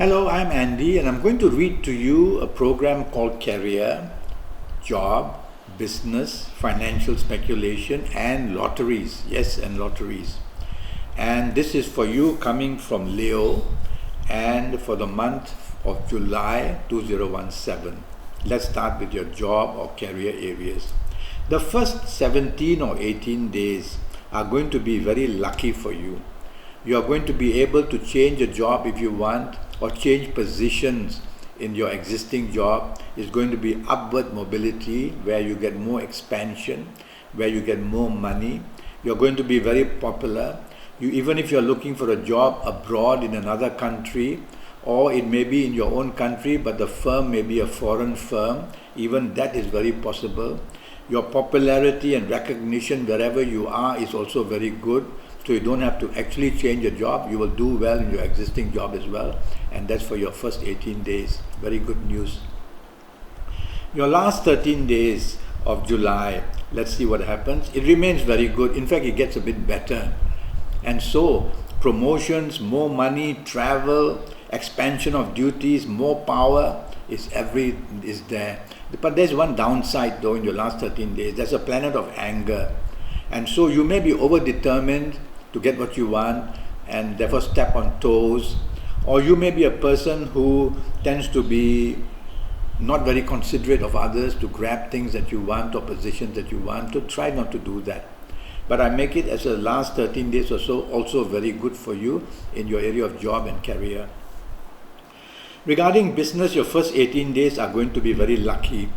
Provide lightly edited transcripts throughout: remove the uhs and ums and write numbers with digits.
Hello, I'm Andy, and I'm going to read to you a program called Career, Job, Business, Financial Speculation, and Lotteries. Yes, and Lotteries. And this is for you coming from Leo and for the month of July 2017. Let's start with your job or career areas. The first 17 or 18 days are going to be very lucky for you. You are going to be able to change a job if you want, or change positions in your existing job. Is going to be upward mobility, where you get more expansion, where you get more money. You're going to be very popular. Even if you're looking for a job abroad in another country, or it may be in your own country, but the firm may be a foreign firm, even that is very possible. Your popularity and recognition wherever you are is also very good. So you don't have to actually change your job. You will do well in your existing job as well. And that's for your first 18 days. Very good news. Your last 13 days of July, let's see what happens. It remains very good. In fact, it gets a bit better. And so promotions, more money, travel, expansion of duties, more power is there. But there's one downside though in your last 13 days. There's a planet of anger. And so you may be over-determined to get what you want and therefore step on toes. Or you may be a person who tends to be not very considerate of others, to grab things that you want or positions that you want. To try not to do that. But I make it as the last 13 days or so also very good for you in your area of job and career. Regarding business, your first 18 days are going to be very lucky,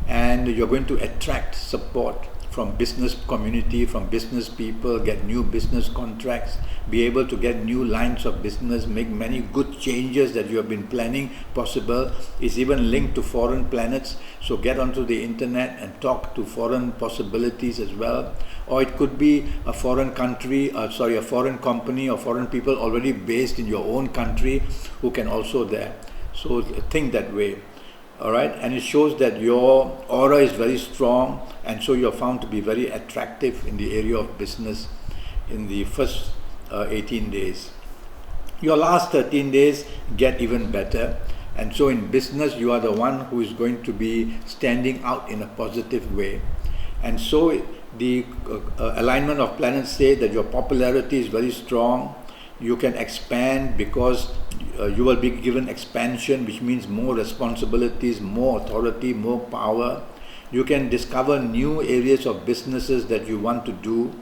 and you're going to attract support from business community, from business people, get new business contracts, be able to get new lines of business, make many good changes that you have been planning possible. It's even linked to foreign planets, so get onto the internet and talk to foreign possibilities as well. Or it could be a foreign country, a foreign company or foreign people already based in your own country who can also there. So think that way. All right, and it shows that your aura is very strong, and so you're found to be very attractive in the area of business in the first 18 days. Your last 13 days get even better, and so in business you are the one who is going to be standing out in a positive way. And so the alignment of planets say that your popularity is very strong. You can expand because you will be given expansion, which means more responsibilities, more authority, more power. You can discover new areas of businesses that you want to do.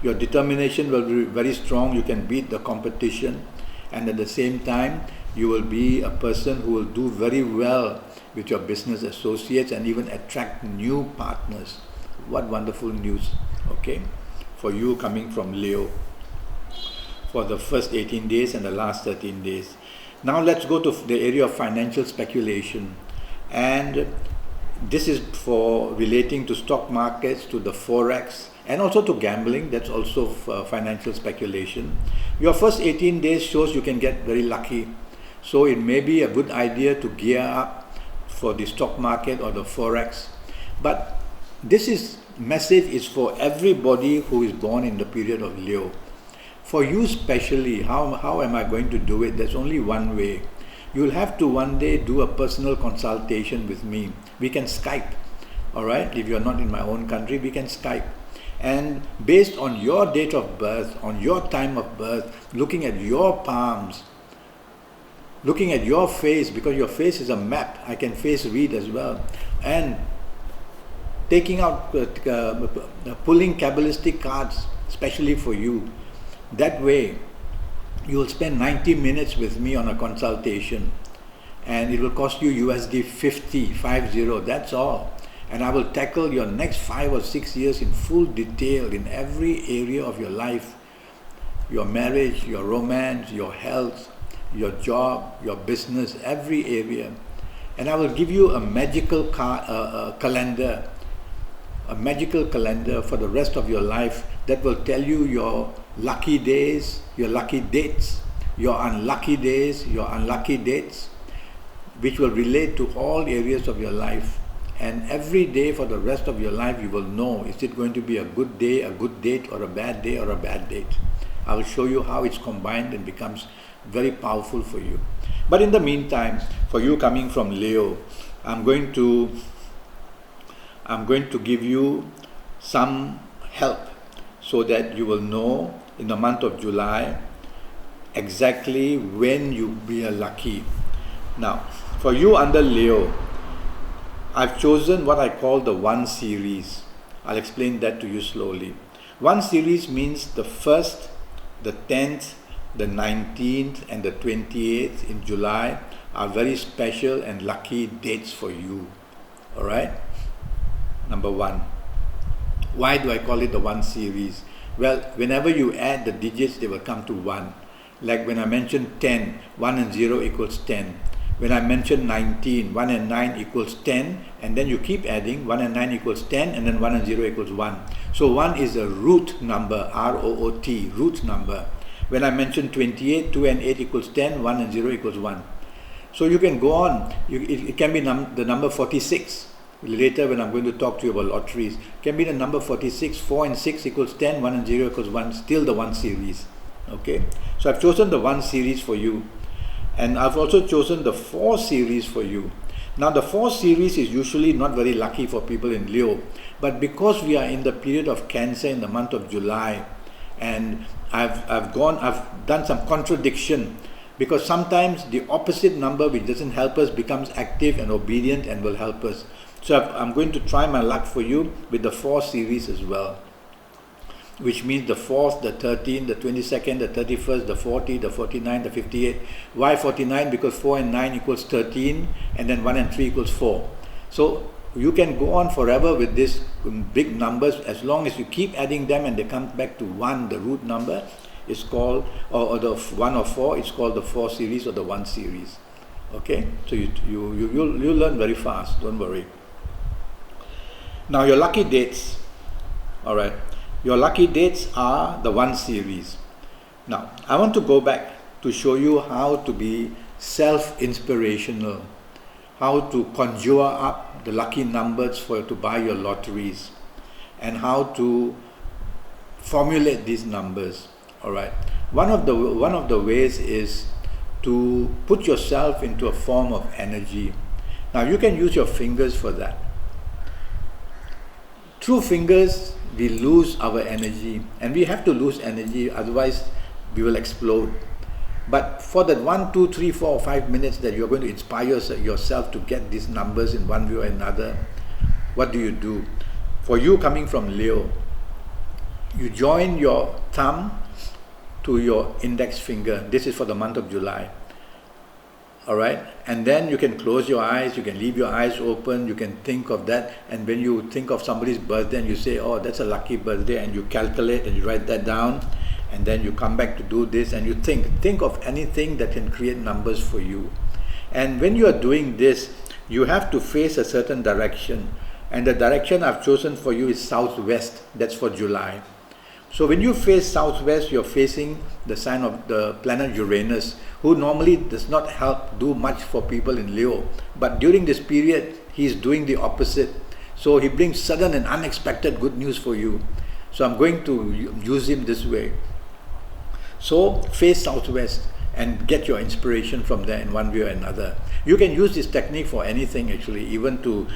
Your determination will be very strong. You can beat the competition, and at the same time you will be a person who will do very well with your business associates and even attract new partners. What wonderful news, okay, for you coming from Leo for the first 18 days and the last 13 days. Now let's go to the area of financial speculation, and this is for relating to stock markets, to the forex, and also to gambling. That's also financial speculation. Your first 18 days shows you can get very lucky, so it may be a good idea to gear up for the stock market or the forex. But this message is for everybody who is born in the period of Leo. For you especially, how am I going to do it? There's only one way. You'll have to one day do a personal consultation with me. We can Skype, all right? If you're not in my own country, we can Skype. And based on your date of birth, on your time of birth, looking at your palms, looking at your face, because your face is a map, I can face read as well, and taking out, pulling Kabbalistic cards, especially for you. That way, you will spend 90 minutes with me on a consultation, and it will cost you USD 50, that's all. And I will tackle your next 5 or 6 years in full detail in every area of your life, your marriage, your romance, your health, your job, your business, every area. And I will give you a magical calendar, a magical calendar for the rest of your life that will tell you your lucky days, your lucky dates, your unlucky days, your unlucky dates, which will relate to all areas of your life. And every day for the rest of your life you will know, is it going to be a good day, a good date, or a bad day, or a bad date. I will show you how it's combined and becomes very powerful for you. But in the meantime, for you coming from Leo, I'm going to give you some help so that you will know in the month of July exactly when you be lucky. Now, for you under Leo, I've chosen what I call the 1 series. I'll explain that to you slowly. 1 series means the 1st, the 10th, the 19th and the 28th in July are very special and lucky dates for you. Alright? Number 1. Why do I call it the 1 series? Well, whenever you add the digits, they will come to 1. Like when I mentioned 10, 1 and 0 equals 10. When I mentioned 19, 1 and 9 equals 10, and then you keep adding, 1 and 9 equals 10, and then 1 and 0 equals 1. So 1 is a root number, R-O-O-T, root number. When I mentioned 28, 2 and 8 equals 10, 1 and 0 equals 1. So you can go on. It can be the number 46. Later when I'm going to talk to you about lotteries, it can be the number 46, 4 and 6 equals 10, 1 and 0 equals 1, still the 1 series. Okay? So I've chosen the 1 series for you. And I've also chosen the 4 series for you. Now the 4 series is usually not very lucky for people in Leo, but because we are in the period of Cancer in the month of July, and I've done some contradiction, because sometimes the opposite number which doesn't help us becomes active and obedient and will help us. So I'm going to try my luck for you with the 4 series as well, which means the 4th, the 13th, the 22nd, the 31st, the 40, the 49, the 58. Why 49? Because 4 and 9 equals 13, and then 1 and 3 equals 4. So you can go on forever with these big numbers as long as you keep adding them and they come back to 1, the root number is called, or the 1 or 4, it's called the 4 series or the 1 series. Okay? So you'll learn very fast, don't worry. Now your lucky dates, alright. Your lucky dates are the 1 series. Now, I want to go back to show you how to be self-inspirational, how to conjure up the lucky numbers to buy your lotteries, and how to formulate these numbers. All right. One of the ways is to put yourself into a form of energy. Now, you can use your fingers for that. Through fingers, we lose our energy, and we have to lose energy, otherwise we will explode. But for that 1, 2, 3, 4 or 5 minutes that you're going to inspire yourself to get these numbers in one way or another, what do? For you coming from Leo, you join your thumb to your index finger. This is for the month of July. Alright, and then you can close your eyes, you can leave your eyes open, you can think of that, and when you think of somebody's birthday and you say, oh, that's a lucky birthday, and you calculate and you write that down, and then you come back to do this and you think of anything that can create numbers for you. And when you are doing this, you have to face a certain direction, and the direction I've chosen for you is southwest. That's for July. So when you face southwest, you're facing the sign of the planet Uranus, who normally does not do much for people in Leo. But during this period, he's doing the opposite. So he brings sudden and unexpected good news for you. So I'm going to use him this way. So face southwest and get your inspiration from there in one way or another. You can use this technique for anything actually, even to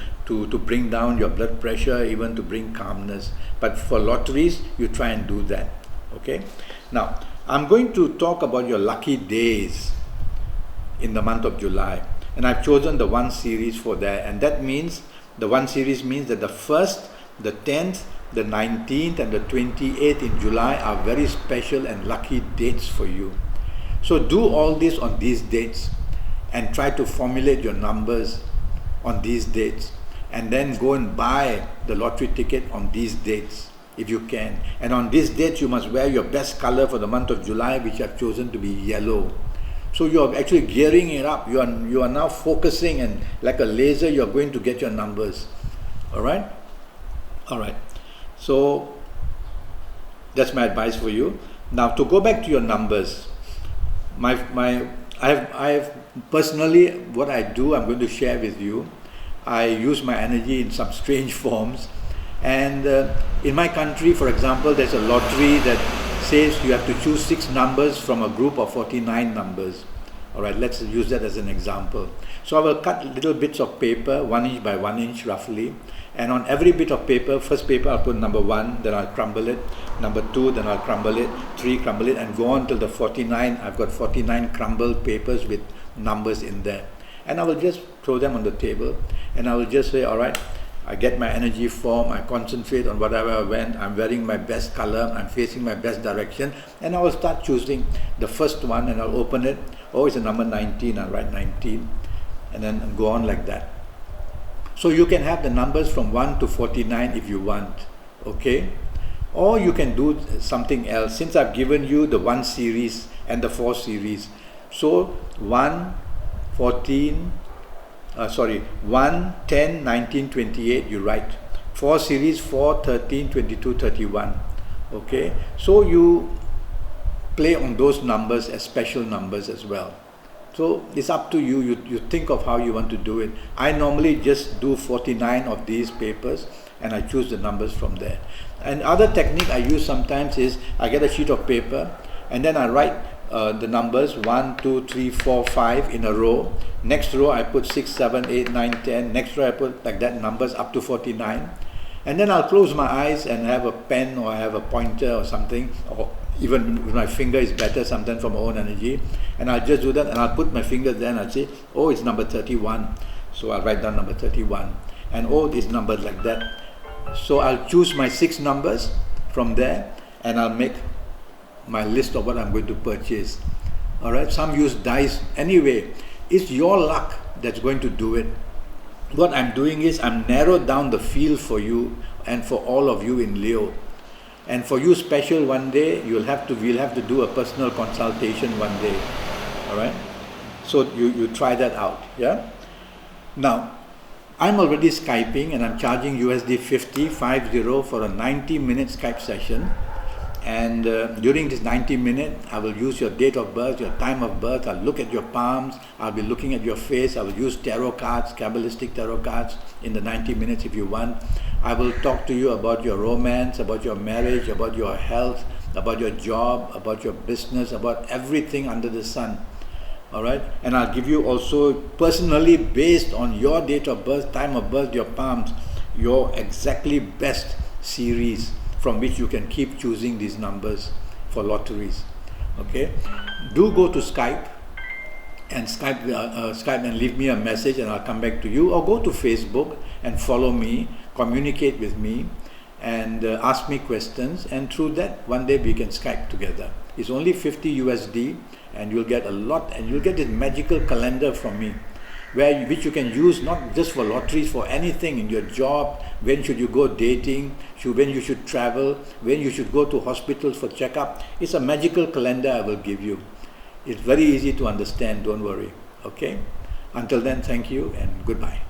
bring down your blood pressure, even to bring calmness. But for lotteries, you try and do that. Okay? Now, I'm going to talk about your lucky days in the month of July. And I've chosen the 1 series for that. And that means, the 1 series means that the 1st, the 10th, the 19th and the 28th in July are very special and lucky dates for you. So do all this on these dates and try to formulate your numbers on these dates, and then go and buy the lottery ticket on these dates if you can. And on these dates you must wear your best color for the month of July, which I've chosen to be yellow. So you're actually gearing it up. You are now focusing, and like a laser you're going to get your numbers. Alright? Alright. So that's my advice for you. Now to go back to your numbers, I have personally, what I do, I'm going to share with you. I use my energy in some strange forms, and in my country, for example, there's a lottery that says you have to choose 6 numbers from a group of 49 numbers. All right, let's use that as an example. So I will cut little bits of paper, 1 inch by 1 inch roughly, and on every bit of paper, first paper I'll put number 1, then I'll crumble it, number 2, then I'll crumble it, 3, crumble it, and go on till the 49. I've got 49 crumbled papers with numbers in there, and I will just throw them on the table, and I will just say, all right, I get my energy form, I concentrate on whatever I went, I'm wearing my best color, I'm facing my best direction, and I will start choosing the first one, and I'll open it. Oh, it's a number 19, I'll write 19, and then go on like that. So you can have the numbers from 1 to 49 if you want, okay? Or you can do something else, since I've given you the 1 series and the 4 series. So 1, 14, 1, 10, 19, 28, you write. 4 series, 4, 13, 22, 31. Okay, so you play on those numbers as special numbers as well. So it's up to you. You think of how you want to do it. I normally just do 49 of these papers and I choose the numbers from there. And other technique I use sometimes is I get a sheet of paper and then I write the numbers 1, 2, 3, 4, 5 in a row. Next row I put 6, 7, 8, 9, 10. Next row I put like that, numbers up to 49. And then I'll close my eyes and have a pen or I have a pointer or something, or even with my finger is better sometimes from my own energy. And I'll just do that and I'll put my finger there and I'll say, oh, it's number 31. So I'll write down number 31. And oh, this number like that. So I'll choose my 6 numbers from there and I'll make my list of what I'm going to purchase. Alright, some use dice. Anyway, it's your luck that's going to do it. What I'm doing is I'm narrowed down the field for you and for all of you in Leo. And for you special, one day we'll have to do a personal consultation one day. Alright? So you try that out. Yeah? Now, I'm already Skyping and I'm charging USD 50 for a 90-minute Skype session. And during this 90 minutes, I will use your date of birth, your time of birth. I'll look at your palms. I'll be looking at your face. I will use tarot cards, Kabbalistic tarot cards in the 90 minutes if you want. I will talk to you about your romance, about your marriage, about your health, about your job, about your business, about everything under the sun. All right? And I'll give you also personally, based on your date of birth, time of birth, your palms, your exactly best series from which you can keep choosing these numbers for lotteries. Okay, do go to Skype and Skype and leave me a message and I'll come back to you, or go to Facebook and follow me, communicate with me and ask me questions, and through that one day we can Skype together. It's only 50 USD and you'll get a lot, and you'll get this magical calendar from me which you can use not just for lotteries, for anything in your job. When should you go dating, when you should travel, when you should go to hospitals for checkup. It's a magical calendar I will give you. It's very easy to understand, don't worry. Okay? Until then, thank you and goodbye.